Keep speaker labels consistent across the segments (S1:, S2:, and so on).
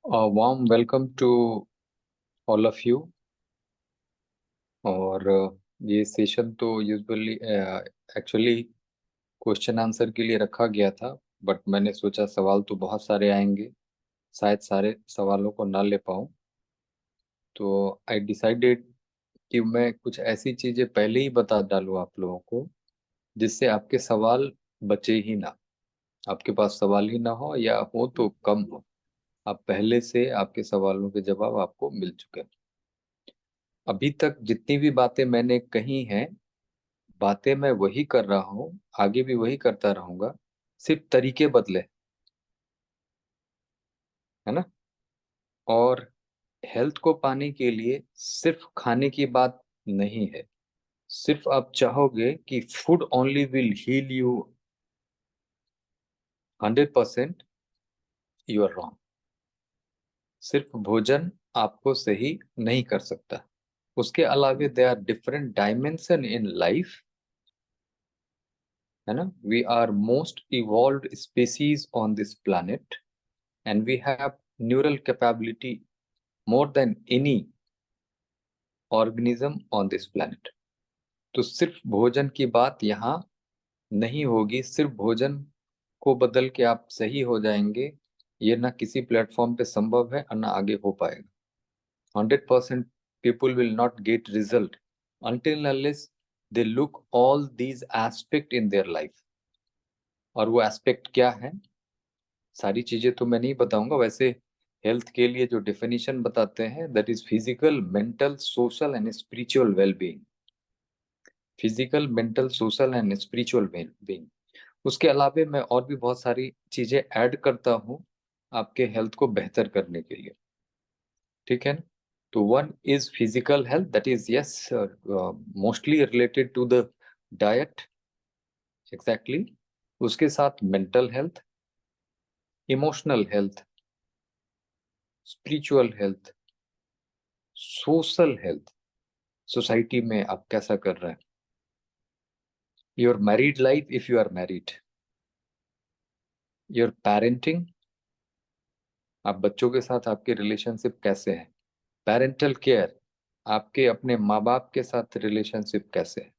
S1: A warm welcome to all of you। और ये session तो यूजुअली एक्चुअली क्वेश्चन आंसर के लिए रखा गया था, बट मैंने सोचा सवाल तो बहुत सारे आएंगे, शायद सारे सवालों को ना ले पाऊँ। तो आई डिसाइडेड कि मैं कुछ ऐसी चीज़ें पहले ही बता डालूँ आप लोगों को, जिससे आपके सवाल बचे ही ना, आपके पास सवाल ही ना हो, या हो तो कम हो। आप पहले से आपके सवालों के जवाब आपको मिल चुके हैं। अभी तक जितनी भी बातें मैंने कही हैं, बातें मैं वही कर रहा हूँ, आगे भी वही करता रहूंगा, सिर्फ तरीके बदले, है ना। और हेल्थ को पाने के लिए सिर्फ खाने की बात नहीं है। सिर्फ आप चाहोगे कि food only will heal you 100%, you are wrong. सिर्फ भोजन आपको सही नहीं कर सकता। उसके अलावे they are different dimension in life, है ना। We are most evolved species on this planet, and we have neural capability more than any organism on this planet। तो सिर्फ भोजन की बात यहाँ नहीं होगी, सिर्फ भोजन को बदल के आप सही हो जाएंगे, ये ना किसी प्लेटफॉर्म पे संभव है और ना आगे हो पाएगा। 100% people will not get result until unless they look all these aspect in their life। और वो एस्पेक्ट क्या है, सारी चीजें तो मैं नहीं बताऊंगा। वैसे हेल्थ के लिए जो डेफिनेशन बताते हैं, that is physical, mental, social and spiritual wellbeing. Physical, mental, social and spiritual wellbeing. उसके अलावे मैं और भी बहुत सारी चीजें ऐड करता हूँ आपके हेल्थ को बेहतर करने के लिए, ठीक है। तो one is physical health, that is yes mostly related to the diet, exactly. उसके साथ mental health, emotional health, spiritual health, social health, society में आप कैसा कर रहे हैं, your married life if you are married, your parenting, आप बच्चों के साथ आपके रिलेशनशिप कैसे हैं, पेरेंटल केयर, आपके अपने माँ बाप के साथ रिलेशनशिप कैसे है,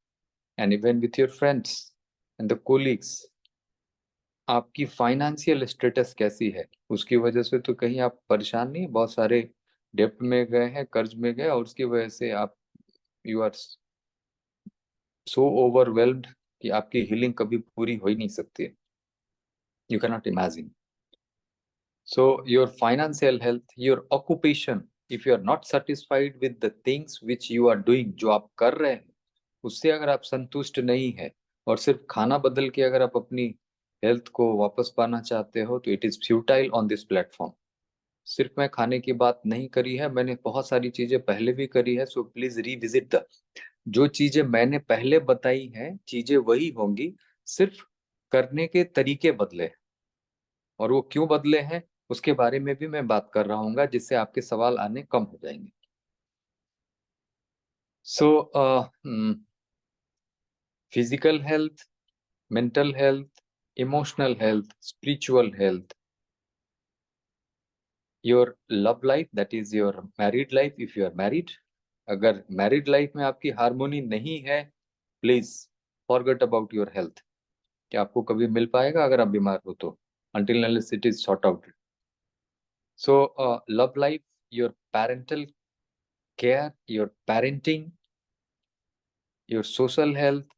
S1: and even with your friends and the colleagues. आपकी फाइनेंशियल स्टेटस कैसी है, उसकी वजह से तो कहीं आप परेशान नहीं, बहुत सारे डेप्ट में गए हैं, कर्ज में गए, और उसकी वजह से आप यू आर सो ओवरवेल्म्ड कि आपकी हीलिंग कभी पूरी हो ही नहीं सकती। You can not imagine. So your financial health, your occupation, if you are not satisfied with the things which you are doing, जो आप कर रहे हैं उससे अगर आप संतुष्ट नहीं है, और सिर्फ खाना बदल के अगर आप अपनी हेल्थ को वापस पाना चाहते हो, तो it is futile on this platform. सिर्फ मैं खाने की बात नहीं करी है, मैंने बहुत सारी चीजें पहले भी करी है। सो प्लीज रिविजिट द, जो चीजें मैंने पहले बताई हैं चीजें वही होंगी, सिर्फ करने के तरीके बदले, और वो क्यों बदले हैं उसके बारे में भी मैं बात कर रहा हूँ, जिससे आपके सवाल आने कम हो जाएंगे। So physical health, mental health, emotional health, spiritual health, your love life, that is your married life if you are married. अगर मैरिड लाइफ में आपकी हार्मोनी नहीं है, please forget about your health, कि आपको कभी मिल पाएगा अगर आप बीमार हो तो, until unless it is sort out। So love life, your parental care, your parenting, your social health,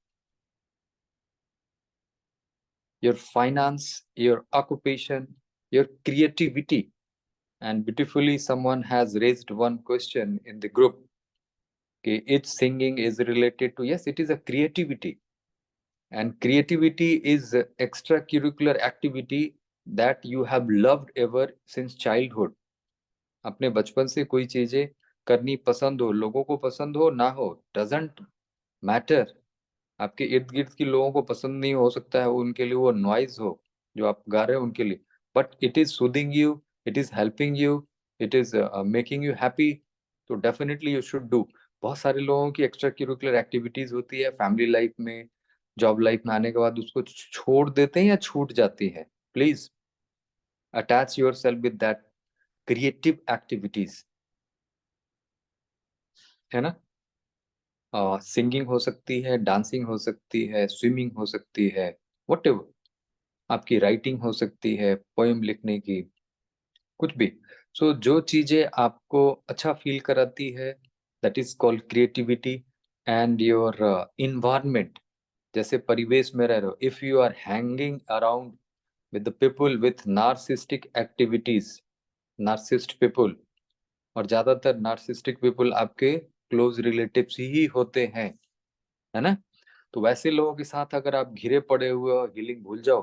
S1: your finance, your occupation, your creativity. And beautifully, someone has raised one question in the group. Okay, each singing is related to, yes, it is a creativity. And creativity is a extracurricular activity that you have loved ever since childhood। अपने बचपन से कोई चीजें करनी पसंद हो, लोगों को पसंद हो ना हो, डजेंट मैटर। आपके इर्द गिर्द के लोगों को पसंद नहीं हो सकता है, उनके लिए वो नॉइज हो जो आप गा रहे हो उनके लिए, but it is soothing you, it is helping you, it is making you happy, तो डेफिनेटली यू शुड डू। बहुत सारे लोगों की एक्स्ट्रा करिकुलर एक्टिविटीज होती है फैमिली लाइफ में, जॉब लाइफ में आने के बाद उसको छोड़ देते हैं या छूट जाती है। Please attach your self with that creative activities, है ना। सिंगिंग हो सकती है, डांसिंग हो सकती है, स्विमिंग हो सकती है, वट आपकी राइटिंग हो सकती है, पोएम लिखने की, कुछ भी। सो जो चीजें आपको अच्छा फील कराती है, that is called creativity. And your environment, जैसे परिवेश में रह रहे हो, if you are hanging around with the people with narcissistic activities, narcissist people, और ज्यादातर नार्सिस्टिक पीपल आपके क्लोज रिलेटिव्स ही होते हैं, है ना। तो वैसे लोगों के साथ अगर आप घिरे पड़े हुए हो, हीलिंग भूल जाओ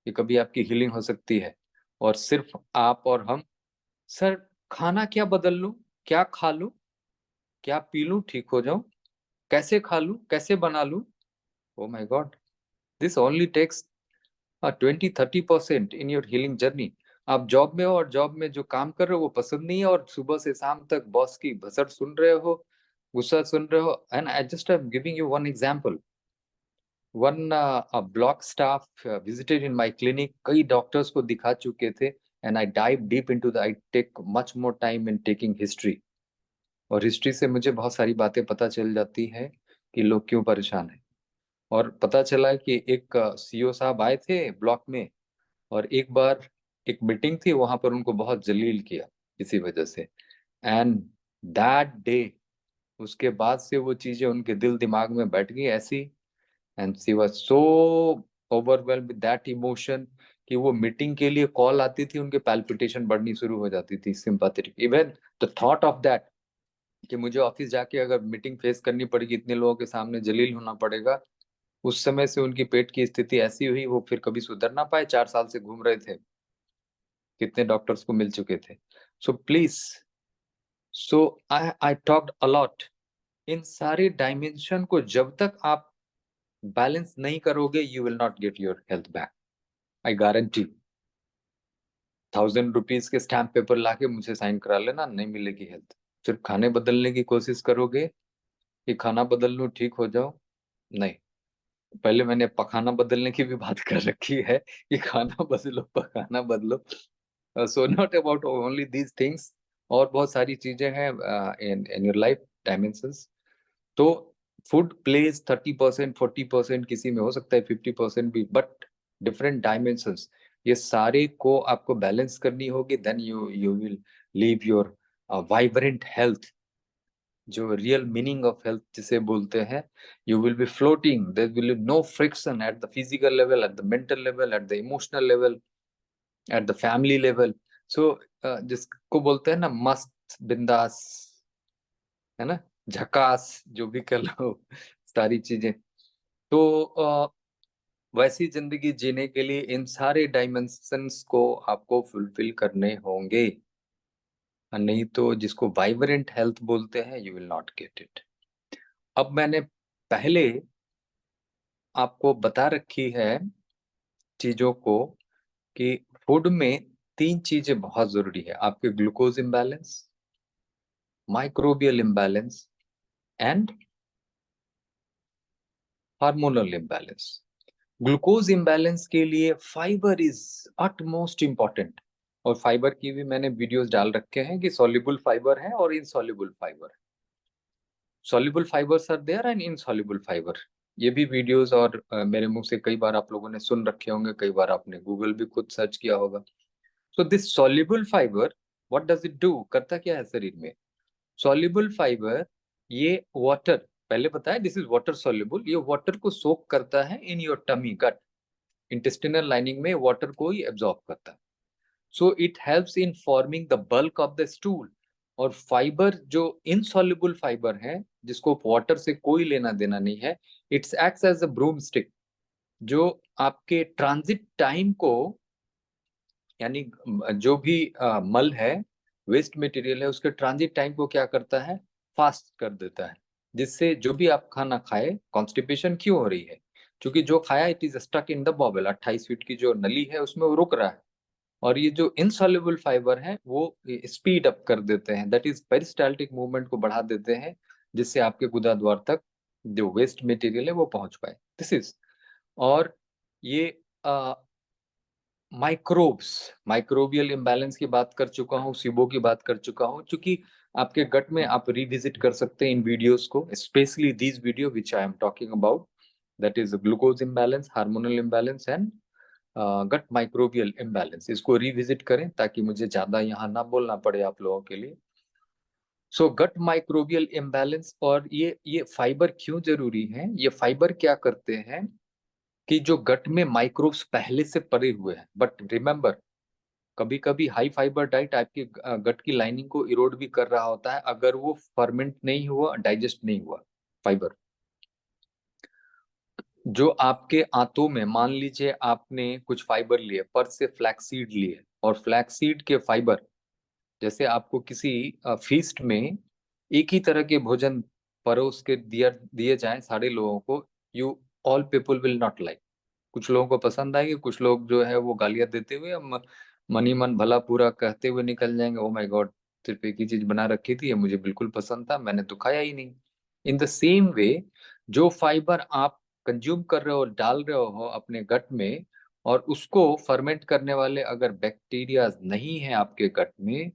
S1: कि कभी आपकी हीलिंग हो सकती है। और सिर्फ आप और हम, सर खाना क्या बदल लूं, क्या खा लूं, क्या पी लूं ठीक हो जाऊं, कैसे खा लूं, कैसे बना लूं, oh my god, this only takes 20-30% in your healing journey. आप जॉब में हो और जॉब में जो काम कर रहे हो वो पसंद नहीं है, और सुबह से शाम तक बॉस की भसड़ सुन रहे हो, गुस्सा सुन रहे हो। And I just am giving you one example. One block staff visited in my clinic, कई डॉक्टर्स को दिखा चुके थे, and I dive deep into the, I take much more time in taking history. और हिस्ट्री से मुझे बहुत सारी बातें पता चल जाती है कि लोग क्यों परेशान हैं। और पता चला कि एक सीईओ साहब आए थे ब्लॉक में, और एक बार एक मीटिंग थी वहां पर, उनको बहुत जलील किया किसी वजह से। एंड दैट डे, उसके बाद से वो चीजें उनके दिल दिमाग में बैठ गई ऐसी। And she was so overwhelmed with that emotion कि वो मीटिंग के लिए कॉल आती थी, उनके पैल्पिटेशन बढ़नी शुरू हो जाती थी, sympathetic. Even the thought of that कि मुझे ऑफिस जाके अगर मीटिंग फेस करनी पड़ेगी, इतने लोगों के सामने जलील होना पड़ेगा, उस समय से उनकी पेट की स्थिति ऐसी हुई, वो फिर कभी सुधर ना पाए। 4 साल से घूम रहे थे, कितने डॉक्टर्स को मिल चुके थे। So please, so I talked a lot. इन सारे डायमेंशन को जब तक आप बैलेंस नहीं करोगे, you will not get your health back, I guarantee. 1000 rupees के स्टैम्प पेपर लाके मुझे साइन करा लेना, नहीं मिलेगी हेल्थ। सिर्फ खाने बदलने की कोशिश करोगे कि खाना बदल लूं ठीक हो जाओ, नहीं। पहले मैंने पखाना बदलने की भी बात कर रखी है कि खाना बदलो, पखाना बदलो। So not about only these things, और बहुत सारी चीजें हैं इन इन योर लाइफ डायमेंशंस। तो फूड प्लेज 30%, 40%, किसी में हो सकता है 50% भी, बट डिफरेंट डायमेंशंस, ये सारे को आपको बैलेंस करनी होगी। Then you you will live your vibrant health, जो रियल मीनिंग ऑफ हेल्थ जिसे बोलते हैं। You will be floating, there will be no friction at the physical level, at the mental level, at the emotional level, at the family level. So जिसको बोलते हैं ना मस्त बिंदास, है ना, झकास, जो भी कह लो, सारी चीजें। तो वैसी जिंदगी जीने के लिए इन सारे डायमेंशंस को आपको फुलफिल करने होंगे, और नहीं तो जिसको वाइब्रेंट हेल्थ बोलते हैं, you will not get it. अब मैंने पहले आपको बता रखी है चीजों को कि फूड में 3 चीजें बहुत जरूरी है, आपके glucose imbalance, microbial imbalance, and hormonal imbalance. Glucose imbalance के लिए फाइबर इज अटमोस्ट इम्पॉर्टेंट, और फाइबर की भी मैंने वीडियोस डाल रखे हैं कि सॉल्युबल फाइबर है और insoluble fibre. Soluble fibres are there and insoluble fibre. ये भी वीडियोस और मेरे मुंह से कई बार आप लोगों ने सुन रखे होंगे, कई बार आपने गूगल भी खुद सर्च किया होगा। So this soluble fibre, what does it do, करता क्या है शरीर में। सॉल्युबल फाइबर, ये वाटर, पहले बताया दिस इज वाटर सॉल्युबल, ये वाटर को सोक करता है in your tummy, gut, intestinal lining में वाटर को ही एब्जॉर्ब करता है। So it helps in forming the bulk of the stool. और फाइबर जो इनसॉल्युबल फाइबर है, जिसको वाटर से कोई लेना देना नहीं है, it's acts as a broom stick, जो आपके ट्रांजिट टाइम को, यानी जो भी मल है, वेस्ट मटेरियल है, उसके ट्रांजिट टाइम को क्या करता है, फास्ट कर देता है। जिससे जो भी आप खाना खाए, कॉन्स्टिपेशन क्यों हो रही है, क्योंकि जो खाया it is stuck in the bowel, 28 feet की जो नली है उसमें वो रुक रहा है। और ये जो इनसॉल्युबल फाइबर है वो स्पीड अप कर देते हैं, दैट इज पेरिस्टाल्टिक मूवमेंट को बढ़ा देते हैं, जिससे आपके गुदाद्वार तक जो वेस्ट मटेरियल है वो पहुंच पाए। दिस इज, और ये माइक्रोब्स, माइक्रोबियल इम्बैलेंस की बात कर चुका हूँ, सिबो की बात कर चुका हूँ, क्योंकि आपके गट में आप रिविजिट कर सकते हैं इन वीडियोस को, specially this video which I am talking about, that is glucose imbalance, hormonal imbalance and gut microbial imbalance. इसको रिविजिट करें ताकि मुझे ज्यादा यहाँ ना बोलना पड़े आप लोगों के लिए। सो गट माइक्रोबियल इम्बैलेंस, और ये फाइबर क्यों जरूरी है, ये फाइबर क्या करते हैं कि जो गट में माइक्रोब्स पहले से पड़े हुए हैं, बट रिमेंबर कभी कभी हाई फाइबर डाइट आपकी गट की लाइनिंग को इरोड भी कर रहा होता है अगर वो फर्मेंट नहीं हुआ, डाइजेस्ट नहीं हुआ फाइबर। जो आपके आंतों में, मान लीजिए आपने कुछ फाइबर लिए, पर से फ्लैक्सीड लिए, और फ्लैक्सीड के फाइबर, जैसे आपको किसी फीस्ट में एक ही तरह के भोजन परोस के दिया दिए जाएं सारे लोगों को, you all people will not like. कुछ लोगों को पसंद आएगी, कुछ लोग जो है वो गालियां देते हुए मनी मन भला पूरा कहते हुए निकल जाएंगे, ओ माय गॉड सिर्फ एक ही चीज बना रखी थी, ये मुझे बिल्कुल पसंद था, मैंने तो खाया ही नहीं। इन द सेम वे, जो फाइबर आप कंज्यूम कर रहे हो, डाल रहे हो अपने गट में, और उसको फर्मेंट करने वाले अगर बैक्टीरिया नहीं है आपके गट में,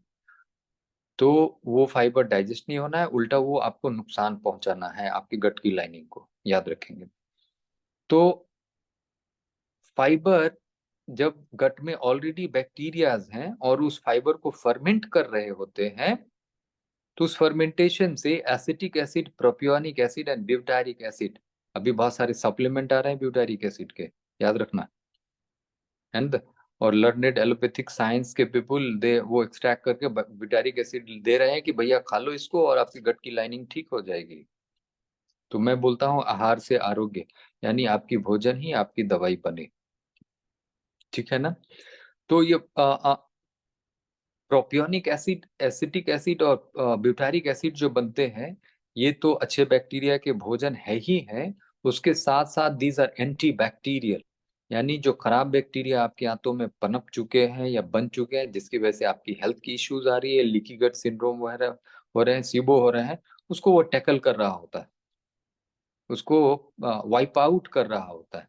S1: तो वो फाइबर डाइजेस्ट नहीं होना है, उल्टा वो आपको नुकसान पहुंचाना है आपकी गट की लाइनिंग को, याद रखेंगे। तो फाइबर, जब गट में ऑलरेडी बैक्टीरियाज हैं और उस फाइबर को फर्मेंट कर रहे होते हैं, तो उस फर्मेंटेशन से acetic acid, propionic acid and butyric acid, अभी बहुत सारे सप्लीमेंट आ रहे हैं ब्यूटारिक एसिड के, याद रखना। एंड और लर्नेड एलोपैथिक साइंस के पीपल, दे वो एक्सट्रैक्ट करके ब्यूटारिक एसिड दे रहे हैं कि भैया खा लो इसको और आपकी गट की लाइनिंग ठीक हो जाएगी। तो मैं बोलता हूँ आहार से आरोग्य, यानी आपकी भोजन ही आपकी दवाई बने, ठीक है ना। तो ये प्रोपियोनिक एसिड, एसिटिक एसिड और ब्यूटारिक एसिड जो बनते हैं, ये तो अच्छे बैक्टीरिया के भोजन है ही है, उसके साथ साथ दीज आर एंटी बैक्टीरियल, यानी जो खराब बैक्टीरिया आपके आंतों में पनप चुके हैं या बन चुके हैं, जिसकी वजह से आपकी हेल्थ की इश्यूज आ रही है, लीकी गट सिंड्रोम वगैरह हो रहे हैं, सीबो हो रहे हैं, उसको वो टैकल कर रहा होता है, उसको वाइप आउट कर रहा होता है।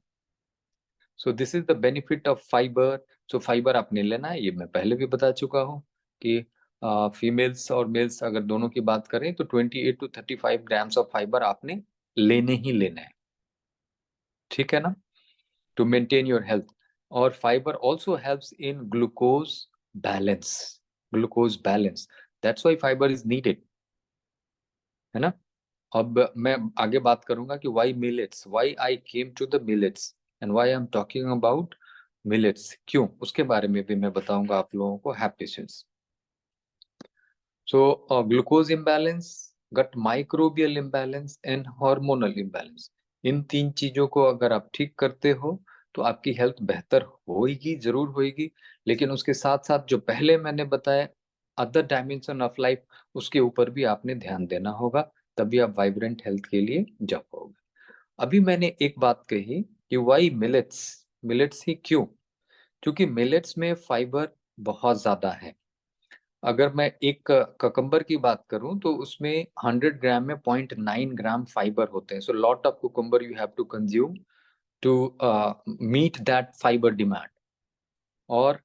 S1: So this is the benefit of fibre. So fibre आपने लेना है, ये मैं पहले भी बता चुका हूँ कि फीमेल्स और मेल्स अगर दोनों की बात करें तो 28 to 35 ग्राम्स ऑफ फाइबर आपने लेने ही लेना है, ठीक है ना, टू मेंटेन योर हेल्थ। और fibre also helps in glucose balance, glucose balance, that's why fibre is needed, है ना। अब मैं आगे बात करूंगा कि why millets, why I came to the millets and why I am talking about millets, क्यों, उसके बारे में भी मैं बताऊंगा आप लोगों को। Have patience. So glucose imbalance, gut microbial imbalance and hormonal imbalance, इन तीन चीजों को अगर आप ठीक करते हो तो आपकी हेल्थ बेहतर होगी, जरूर होगी, लेकिन उसके साथ साथ जो पहले मैंने बताया अदर डायमेंशन ऑफ लाइफ, उसके ऊपर भी आपने ध्यान देना होगा, तभी आप वाइब्रेंट हेल्थ के लिए जा पाओगे। अभी मैंने एक बात कही कि वाई मिलेट्स, मिलेट्स ही क्यों, क्योंकि मिलेट्स में फाइबर बहुत ज्यादा है। अगर मैं एक ककम्बर की बात करूं तो उसमें 100 ग्राम में 0.9 ग्राम फाइबर होते हैं। So lot of cucumber you have to consume to meet that fibre demand. और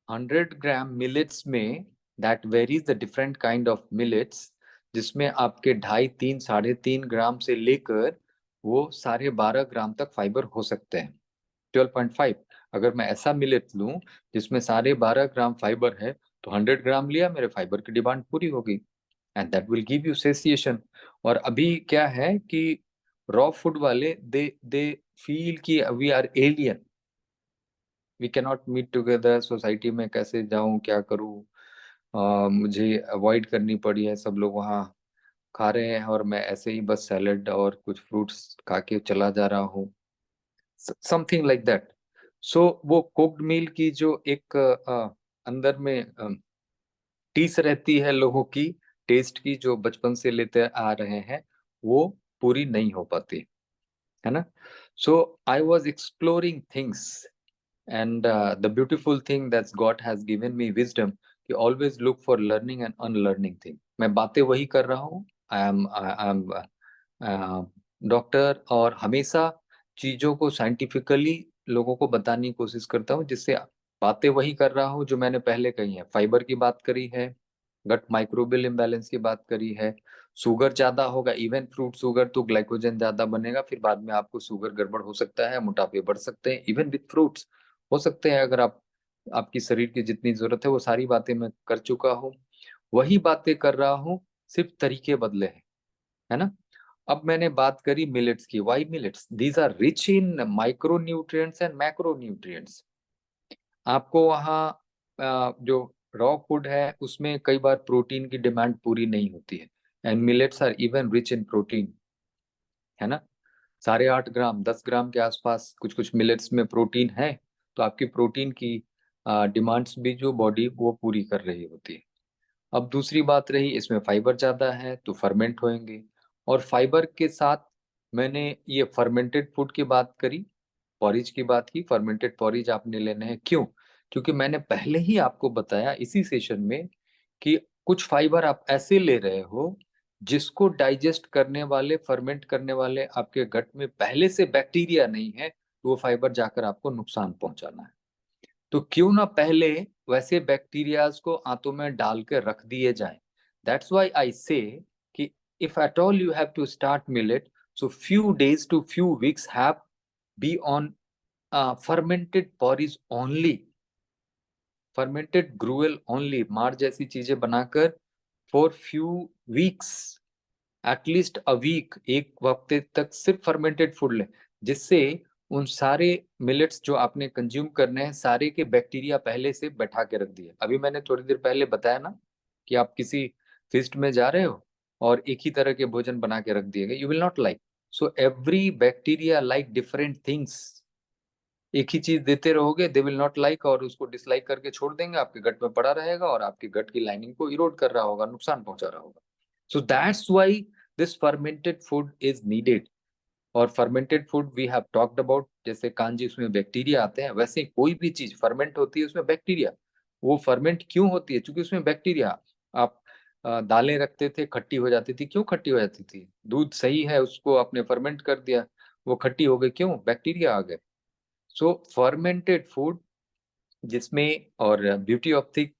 S1: 100 ग्राम मिलेट्स में, that varies the different kind of millets, जिसमें आपके 2.5, 3, 3.5 ग्राम से लेकर वो 12.5 ग्राम तक फाइबर हो सकते हैं। 12.5, अगर मैं ऐसा मिलेट लूं जिसमें 12.5 ग्राम फाइबर है, तो 100 ग्राम लिया, मेरे फाइबर की डिमांड पूरी होगी, and that will give you satiation. और अभी क्या है कि रॉ फूड वाले, दे फील कि we are alien, we can not meet together, society में कैसे जाऊं, क्या करूं, मुझे अवॉइड करनी पड़ी है, सब लोग वहाँ खा रहे हैं और मैं ऐसे ही बस सैलेड और कुछ फ्रूट्स खा के चला जा रहा हूँ, समथिंग लाइक दैट। सो वो कुक्ड मील की जो एक अंदर में टीस रहती है लोगों की, टेस्ट की, जो बचपन से लेते आ रहे हैं, वो पूरी नहीं हो पाती, है ना। So I was exploring things, and the beautiful thing that's God has given me wisdom, कि always look for learning and unlearning thing. मैं बातें वही कर रहा हूँ, आई एम डॉक्टर, और हमेशा चीजों को साइंटिफिकली लोगों को बताने की कोशिश करता हूँ, जिससे बातें वही कर रहा हूँ जो मैंने पहले कही है। फाइबर की बात करी है, गट माइक्रोबियल इम्बैलेंस की बात करी है, शुगर ज्यादा होगा, इवन फ्रूट शुगर तो ग्लाइकोजन ज्यादा बनेगा, फिर बाद में आपको शुगर गड़बड़ हो सकता है, मोटापे बढ़ सकते हैं, इवन विथ फ्रूट्स हो सकते हैं। अगर आप आपकी शरीर की जितनी जरूरत है वो सारी बातें मैं कर चुका हूँ, वही बातें कर रहा हूँ, सिर्फ तरीके बदले हैं, है ना। अब मैंने बात करी मिलेट्स की। Why millets? These are rich in micro nutrients and macro nutrients. आपको वहाँ जो रॉ फूड है उसमें कई बार प्रोटीन की डिमांड पूरी नहीं होती है, and millets are even rich in protein, है ना। 8.5 ग्राम 10 ग्राम के आसपास कुछ कुछ मिलेट्स में प्रोटीन है, तो आपकी प्रोटीन की डिमांड्स भी जो बॉडी वो पूरी कर रही होती है। अब दूसरी बात रही, इसमें फाइबर ज्यादा है तो फर्मेंट होंगे, और फाइबर के साथ मैंने ये फर्मेंटेड फूड की बात करी, पॉरिज की बात की। फर्मेंटेड पॉरिज आपने लेने हैं, क्यों? क्योंकि मैंने पहले ही आपको बताया इसी सेशन में कि कुछ फाइबर आप ऐसे ले रहे हो जिसको डाइजेस्ट करने वाले, फर्मेंट करने वाले आपके गट में पहले से बैक्टीरिया नहीं है, तो वो फाइबर जाकर आपको नुकसान पहुंचाना है। तो क्यों ना पहले वैसे बैक्टीरियाज को आंतों में डाल के रख दिए जाए। दैट्स व्हाई आई से कि if at all you have to start millet, so few days to few weeks have be on fermented porridge only, fermented gruel only, मार जैसी चीजें बनाकर for few weeks, at least a week, एक हफ्ते तक सिर्फ fermented food लें, जिससे उन सारे मिलेट्स जो आपने कंज्यूम करने हैं सारे के बैक्टीरिया पहले से बैठा के रख दिए। अभी मैंने थोड़ी देर पहले बताया ना कि आप किसी फीस्ट में जा रहे हो और एक ही तरह के भोजन बना के रख दिए गए, you will not like. So every bacteria like different things. एक ही चीज देते रहोगे, दे विल नॉट लाइक, और उसको डिसलाइक करके छोड़ देंगे, आपके गट में पड़ा रहेगा और आपके गट की लाइनिंग को इरोड कर रहा होगा, नुकसान पहुंचा रहा होगा। So that's why this fermented food is needed. और fermented food we have talked about, जैसे कांजी उसमें बैक्टीरिया आते हैं, वैसे कोई भी चीज फर्मेंट होती है उसमें बैक्टीरिया। वो फर्मेंट क्यों होती है? क्योंकि उसमें बैक्टीरिया। आप दालें रखते थे, खट्टी हो जाती थी, क्यों खट्टी हो जाती थी? दूध सही है, उसको आपने फर्मेंट कर दिया, वो खट्टी हो गई, क्यों? बैक्टीरिया आ गए। सो फर्मेंटेड फूड जिसमें, और beauty of thick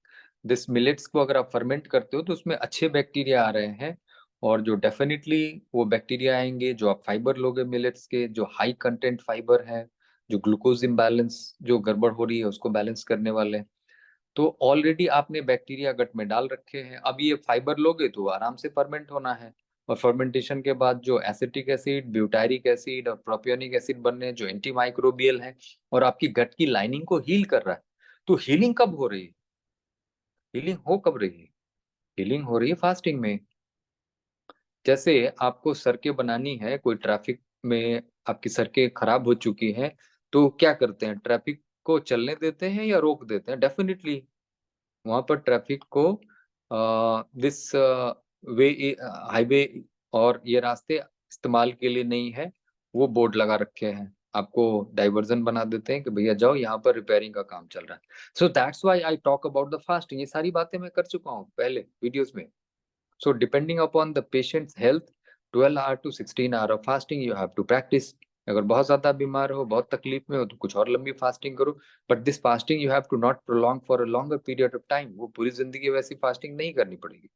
S1: this millets को अगर आप फर्मेंट करते हो तो उसमें अच्छे बैक्टीरिया आ रहे हैं, और जो डेफिनेटली वो बैक्टीरिया आएंगे जो आप फाइबर लोगे मिलेट्स के, जो हाई कंटेंट फाइबर है, जो ग्लूकोज इम्बैलेंस जो गड़बड़ हो रही है उसको बैलेंस करने वाले। तो ऑलरेडी आपने बैक्टीरिया गट में डाल रखे हैं, अब ये फाइबर लोगे तो आराम से फर्मेंट होना है, और फर्मेंटेशन के बाद जो एसिटिक एसिड, ब्यूटारिक एसिड और प्रोपियोनिक एसिड बनने जो एंटी माइक्रोबियल है और आपकी गट की लाइनिंग को हील कर रहा है। तो हीलिंग कब हो रही है? हीलिंग हो कब रही है? हीलिंग हो रही है फास्टिंग में। जैसे आपको सड़कें बनानी है, कोई ट्रैफिक में आपकी सड़कें खराब हो चुकी हैं, तो क्या करते हैं? ट्रैफिक को चलने देते हैं या रोक देते हैं? डेफिनेटली वहां पर ट्रैफिक को दिस वे हाईवे और ये रास्ते इस्तेमाल के लिए नहीं है, वो बोर्ड लगा रखे हैं, आपको डाइवर्जन बना देते हैं कि भैया जाओ, यहाँ पर रिपेयरिंग का काम चल रहा है। सो that's why I talk about the fasting. ये सारी बातें मैं कर चुका हूँ पहले वीडियोस में। So depending upon the patients health, 12 hour to 16 hour of fasting you have to practise. अगर बहुत ज्यादा बीमार हो, बहुत तकलीफ में हो, तो कुछ और लंबी फास्टिंग करो, but this fasting you have to not prolong for a longer period of time. वो पूरी जिंदगी वैसी फास्टिंग नहीं करनी पड़ेगी,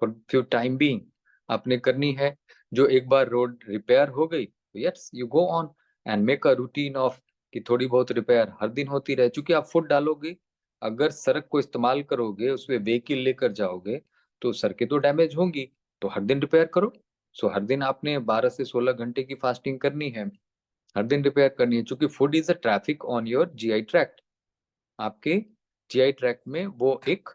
S1: फॉर फ्यू टाइम बीइंग आपने करनी है। जो एक बार रोड रिपेयर हो गई तो yes you go on and make a routine of कि थोड़ी बहुत रिपेयर हर दिन होती रहे, क्योंकि आप फुट डालोगे, अगर सड़क को इस्तेमाल करोगे, उसमें व्हीकल लेकर जाओगे, तो सड़कें तो डैमेज होंगी, तो हर दिन रिपेयर करो। सो हर दिन आपने 12 से 16 घंटे की फास्टिंग करनी है, हर दिन रिपेयर करनी है, क्योंकि food is a traffic on your GI tract. आपके जीआई ट्रैक्ट में वो एक,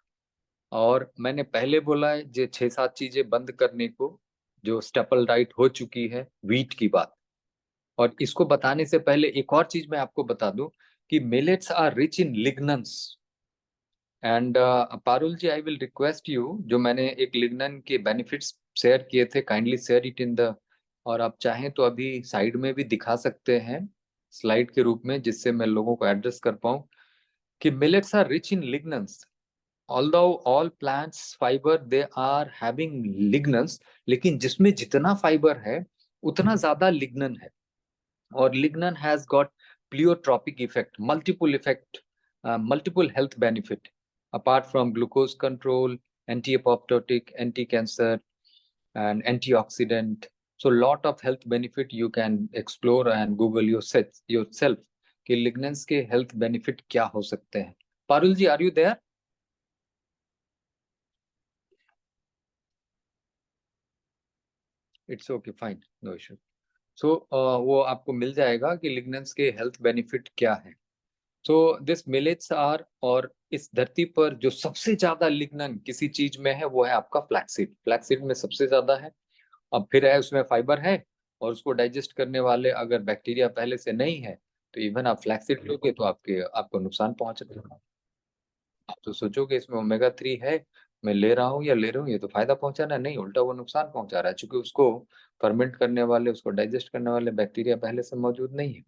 S1: और मैंने पहले बोला है ये 6-7 चीजें बंद करने को, जो स्टेपल डाइट हो चुकी है, वीट की बात। और इसको बताने से पहले एक और चीज मैं आपको बता दूं कि millets are rich in lignans. And Parul ji, I will request you, जो मैंने एक लिग्नन के बेनिफिट्स शेयर किए थे, kindly share it in the, और आप चाहें तो अभी साइड में भी दिखा सकते हैं स्लाइड के रूप में, जिससे मैं लोगों को एड्रेस कर पाऊं कि millets are rich in lignans. although all plants fiber they are having lignans, लेकिन जिसमें जितना फाइबर है उतना ज्यादा लिग्नन है, और lignan has got pleiotropic effect, multiple health benefit apart from glucose control, anti-apoptotic, anti-cancer, and antioxidant. So lot of health benefit you can explore and Google yourself कि lignans के health benefit क्या हो सकते हैं. पारुल जी, are you there? It's okay, fine, no issue. So वो आपको मिल जाएगा कि lignans के health benefit क्या है. So this millets are, और इस धरती पर जो सबसे ज्यादा लिग्नन किसी चीज में है वो है आपका फ्लैक्सीड. फ्लैक्सीड में सबसे ज्यादा है. अब फिर है उसमें फाइबर है, और उसको डाइजेस्ट करने वाले अगर बैक्टीरिया पहले से नहीं है तो इवन आप फ्लैक्सीड लोगे तो आपको नुकसान पहुंचेगा. आप तो सोचोगे इसमें ओमेगा 3 है, मैं ले रहा हूँ या ले रहा हूँ, ये तो फायदा पहुंचा रहा है. नहीं, उल्टा वो नुकसान पहुंचा रहा है, क्योंकि उसको फर्मेंट करने वाले, उसको डाइजेस्ट करने वाले बैक्टीरिया पहले से मौजूद नहीं है.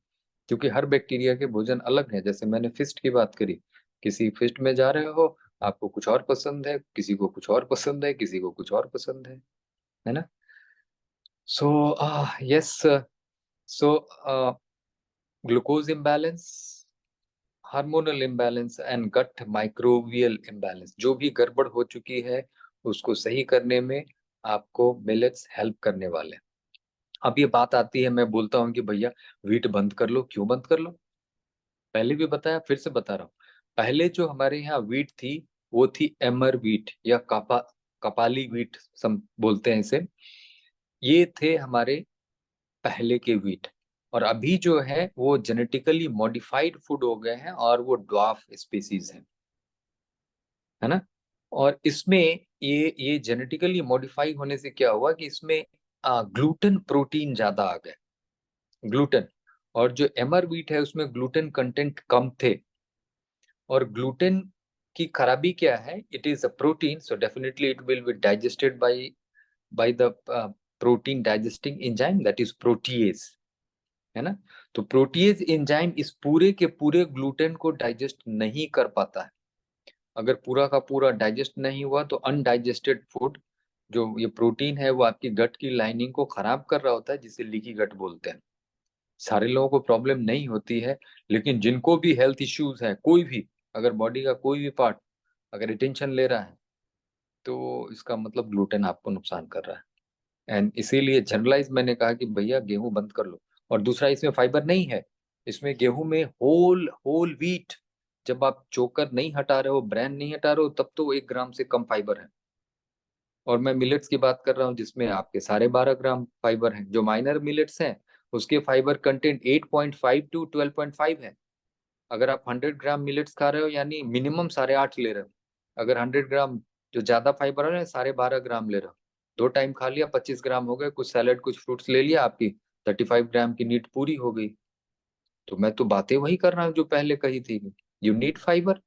S1: क्योंकि हर बैक्टीरिया के भोजन अलग है. जैसे मैंने फिस्ट की बात करी, किसी फिस्ट में जा रहे हो, आपको कुछ और पसंद है, किसी को कुछ और पसंद है, किसी को कुछ और पसंद है ना. So yes. So glucose imbalance, hormonal imbalance and gut microbial imbalance, जो भी गड़बड़ हो चुकी है उसको सही करने में आपको मिलेट्स हेल्प करने वाले हैं. अब ये बात आती है, मैं बोलता हूँ कि भैया व्हीट बंद कर लो. क्यों बंद कर लो? पहले भी बताया, फिर से बता रहा हूँ. पहले जो हमारे यहाँ व्हीट थी वो थी एमर व्हीट या कपाली व्हीट सम बोलते हैं इसे. ये थे हमारे पहले के व्हीट. और अभी जो है वो जेनेटिकली मॉडिफाइड फूड हो गए हैं, और वो ड्वार्फ स्पीसीज है ना. और इसमें ये जेनेटिकली मॉडिफाई होने से क्या हुआ कि इसमें ग्लूटेन प्रोटीन ज्यादा आ गए. ग्लूटेन. और जो एमर व्हीट है उसमें ग्लूटेन कंटेंट कम थे. और ग्लूटेन की खराबी क्या है? It is a protein, so definitely it will be digested by the protein digesting enzyme, that is protease, है ना. तो प्रोटीएज एंजाइम इस पूरे के पूरे ग्लूटेन को डाइजेस्ट नहीं कर पाता है. अगर पूरा का पूरा डाइजेस्ट नहीं हुआ तो अनडाइजेस्टेड फूड, जो ये प्रोटीन है, वो आपकी गट की लाइनिंग को खराब कर रहा होता है, जिसे लीकी गट बोलते हैं. सारे लोगों को प्रॉब्लम नहीं होती है, लेकिन जिनको भी हेल्थ इश्यूज है, कोई भी, अगर बॉडी का कोई भी पार्ट अगर टेंशन ले रहा है तो इसका मतलब ग्लूटेन आपको नुकसान कर रहा है. एंड इसीलिए जनरलाइज मैंने कहा कि भैया गेहूं बंद कर लो. और दूसरा, इसमें फाइबर नहीं है. इसमें गेहूं में होल होल व्हीट, जब आप चोकर नहीं हटा रहे हो, ब्रांड नहीं हटा रहे हो, तब तो 1 ग्राम से कम फाइबर है. और मैं मिलेट्स की बात कर रहा हूँ जिसमें आपके 12.5 ग्राम फाइबर है. जो माइनर मिलेट्स हैं उसके फाइबर कंटेंट 8.5 टू 12.5 है. अगर आप 100 ग्राम मिलेट्स खा रहे हो यानी मिनिमम 8.5 ले रहे हो. अगर 100 ग्राम जो ज्यादा फाइबर है 12.5 ग्राम ले रहे हो, 2 टाइम खा लिया, 25 ग्राम हो गए. कुछ सैलेड कुछ फ्रूट्स ले लिया, आपकी 35 ग्राम की नीड पूरी हो गई. तो मैं तो बातें वही कर रहा हूँ जो पहले कही थी. You need fibre.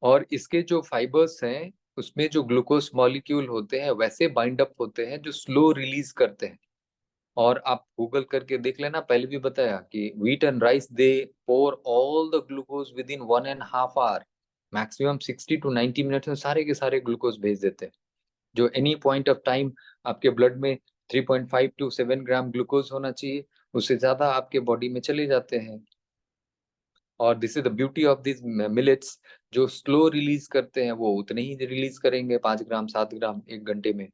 S1: और इसके जो फाइबर्स हैं उसमें जो ग्लूकोज मॉलिक्यूल होते हैं वैसे बाइंड अप होते हैं जो स्लो रिलीज करते हैं. और आप गूगल करके देख लेना, पहले भी बताया कि wheat and rice they pour all the glucose with in 1.5 hour. Maximum 60 to 90 minutes में सारे के सारे ग्लूकोज भेज देते हैं. जो एनी पॉइंट ऑफ टाइम आपके ब्लड में 3.5 to 7 ग्राम ग्लूकोज होना चाहिए, उससे ज्यादा आपके बॉडी में चले जाते हैं. और this is the beauty of this millets. जो स्लो रिलीज करते हैं वो उतने ही रिलीज करेंगे, 5 ग्राम 7 ग्राम 1 घंटे में.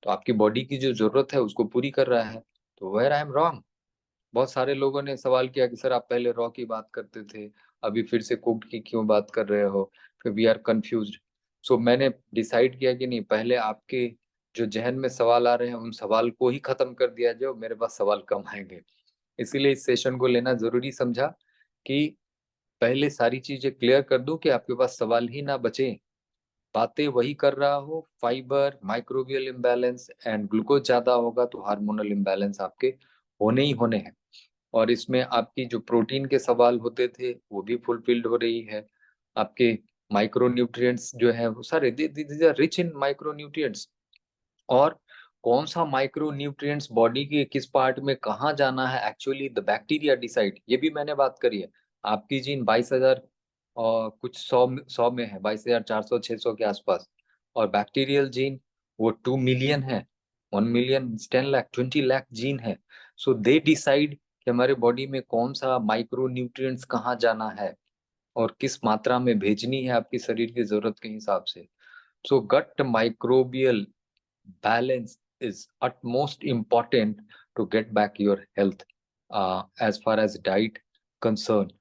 S1: तो आपकी बॉडी की जो जरूरत है उसको पूरी कर रहा है. तो वेयर आई एम रॉन्ग? बहुत सारे लोगों ने सवाल किया कि सर आप पहले रॉ की बात करते थे, अभी फिर से कुक्ड की क्यों बात कर रहे हो? फिर वी आर कंफ्यूज्ड. सो मैंने डिसाइड किया कि नहीं, पहले आपके जो जहन में सवाल आ रहे हैं उन सवाल को ही खत्म कर दिया जाए, मेरे पास सवाल कम आएंगे. इसीलिए इस सेशन को लेना जरूरी समझा कि पहले सारी चीजें क्लियर कर दूं कि आपके पास सवाल ही ना बचे. बातें वही कर रहा हो, fibre, microbial imbalance and glucose ज्यादा होगा तो हार्मोनल इम्बैलेंस आपके होने ही होने हैं. और इसमें आपकी जो प्रोटीन के सवाल होते थे वो भी फुलफिल्ड हो रही है. आपके माइक्रो न्यूट्रिएंट्स जो है वो सारे these are rich in micro nutrients. और कौन सा माइक्रो न्यूट्रिएंट्स बॉडी के किस पार्ट में कहाँ जाना है, एक्चुअली द बैक्टीरिया डिसाइड. ये भी मैंने बात करी है. आपकी जीन 22,000 और कुछ 100 में है, 22,400 600 के आसपास. और बैक्टीरियल जीन वो 2 मिलियन है. 1 मिलियन 10 लाख 20 लाख जीन है. सो दे डिसाइड कि हमारे बॉडी में कौन सा माइक्रो न्यूट्रिएंट्स कहाँ जाना है और किस मात्रा में भेजनी है आपकी शरीर की जरूरत के हिसाब से। सो गट microbial balance is utmost important to get back your health as far as diet concerned.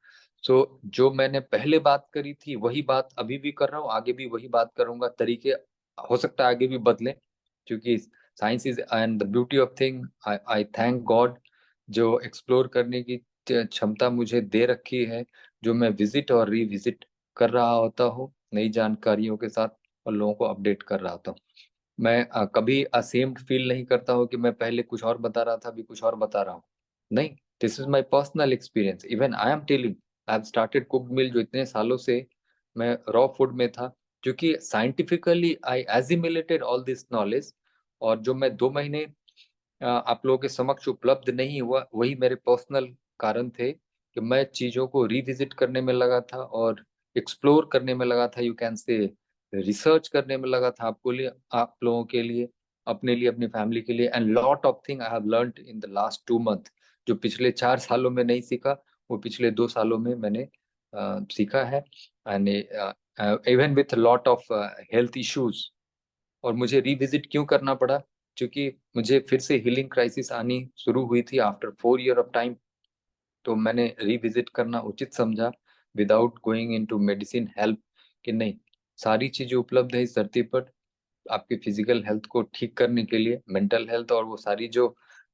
S1: So जो मैंने पहले बात करी थी वही बात अभी भी कर रहा हूँ, आगे भी वही बात करूंगा। तरीके हो सकता है आगे भी बदले, क्योंकि science is and the beauty of thing. I thank God जो एक्सप्लोर करने की क्षमता मुझे दे रखी है, जो मैं विजिट और रिविजिट कर रहा होता हूँ नई जानकारियों के साथ और लोगों को अपडेट कर रहा होता हूँ। मैं कभी असेम्ड फील नहीं करता हूँ कि मैं पहले कुछ और बता रहा था अभी कुछ और बता रहा हूँ। नहीं, this is my personal experience. Even I am telling, I have started cooked meal, जो इतने सालों से मैं रॉ फूड में था, क्योंकि scientifically I assimilated all this knowledge. और जो मैं 2 महीने आप लोगों के समक्ष उपलब्ध नहीं हुआ, वही मेरे पर्सनल कारण थे कि मैं चीजों को रिविजिट करने में लगा था और एक्सप्लोर करने में लगा था, यू कैन से रिसर्च करने में लगा था आपको लिए, आप लोगों के लिए, अपने लिए, अपनी फैमिली के लिए। And lot of thing I have learned in the last 2 month. जो पिछले 4 सालों में नहीं सीखा, वो पिछले 2 सालों में मैंने सीखा है। And even with lot of health issues. और मुझे रिविजिट क्यों करना पड़ा? क्योंकि मुझे फिर से हीलिंग क्राइसिस आनी शुरू हुई थी आफ्टर 4 ईयर ऑफ टाइम। तो मैंने रिविजिट करना उचित समझा, without going into medicine help, कि नहीं, सारी चीजें उपलब्ध है इस धरती पर आपके फिजिकल हेल्थ को ठीक करने के लिए, मेंटल हेल्थ, और वो सारी जो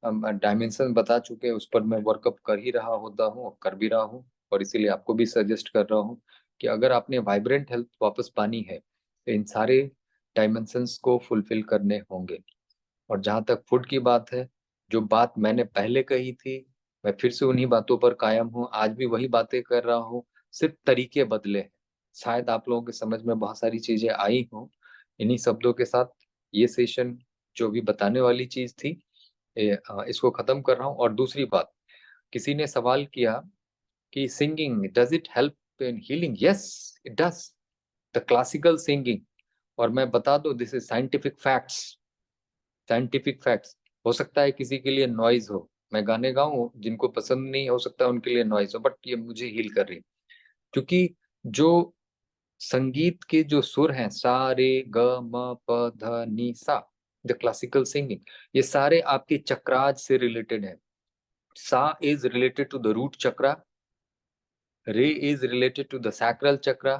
S1: डायमेंशन बता चुके हैं उस पर मैं वर्कअप कर ही रहा होता हूँ और कर भी रहा हूँ। और इसीलिए आपको भी सजेस्ट कर रहा हूँ कि अगर आपने वाइब्रेंट हेल्थ वापस पानी है तो इन सारे डायमेंशंस को फुलफिल करने होंगे। और जहां तक फूड की बात है, जो बात मैंने पहले कही थी, मैं फिर से उन्हीं बातों पर कायम हूँ, आज भी वही बातें कर रहा हूँ, सिर्फ तरीके बदले हैं। शायद आप लोगों के समझ में बहुत सारी चीजें आई हों। इन्हीं शब्दों के साथ ये सेशन जो भी बताने वाली चीज थी, इसको खत्म कर रहा हूँ। और दूसरी बात, किसी ने सवाल किया कि singing does it help in healing? Yes, it does. The classical singing, और मैं बता दूं, this is scientific facts. Scientific facts. हो सकता है किसी के लिए नॉइज हो, मैं गाने गाऊं, जिनको पसंद नहीं हो सकता उनके लिए नॉइज हो, बट ये मुझे हील कर रही है। क्योंकि जो संगीत के जो सुर हैं, सा रे ग म प ध नि सा, द क्लासिकल सिंगिंग, ये सारे आपके चक्राज से रिलेटेड है। सा is related to the root chakra, रे is related to the sacral chakra,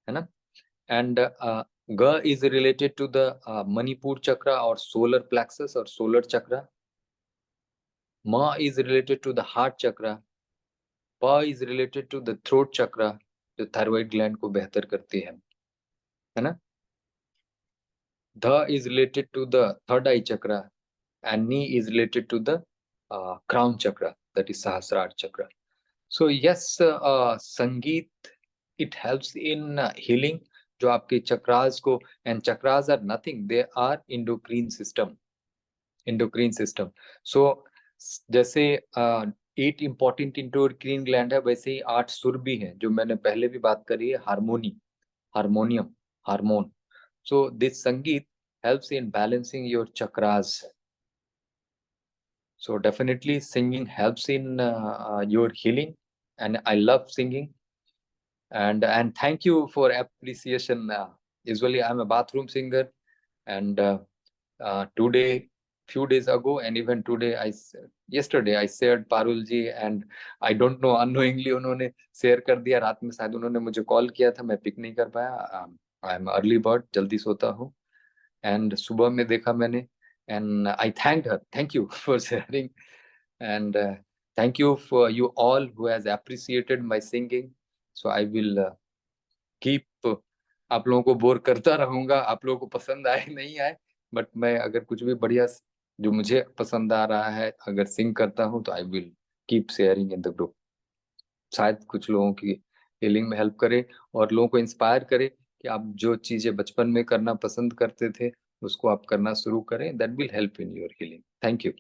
S1: है ना, एंड ग is related to the Manipura chakra और सोलर प्लेक्सस और सोलर चक्रा, म is related to the heart chakra, प is related to the throat chakra, जो थायराइड ग्लैंड को बेहतर करती है ना, ध is related to the third eye chakra, and Ni is related to the crown chakra, that is Sahasrara chakra. So yes, Sangeet, it helps in healing जो आपके चक्रास को, and chakras are nothing, they are endocrine system, endocrine system. So जैसे 8 important endocrine gland है, वैसे ही 8 सुर भी हैं, जो मैंने पहले भी बात करी है, harmony, harmonium, hormone. So this Sangeet helps in balancing your chakras. So definitely singing helps in your healing, and I love singing. And thank you for appreciation. Usually I'm a bathroom singer, and today, few days ago, and even today, yesterday I shared Parul ji, and I don't know, unknowingly उन्होंने share कर दिया। रात में शायद उन्होंने मुझे call किया था, मैं pick नहीं कर पाया। I'm early bird, जल्दी सोता हूँ, and सुबह में देखा मैंने, and I thanked her. Thank you for sharing, and thank you for you all who has appreciated my singing. So I will keep आप लोगों को बोर करता रहूंगा, आप लोगों को पसंद आए नहीं आए, बट मैं अगर कुछ भी बढ़िया जो मुझे पसंद आ रहा है अगर सिंग करता हूँ, तो I will keep sharing in the group. शायद कुछ लोगों की हीलिंग में हेल्प करे और लोगों को इंस्पायर करे कि आप जो चीजें बचपन में करना पसंद करते थे उसको आप करना शुरू करें। That will help in your healing. Thank you.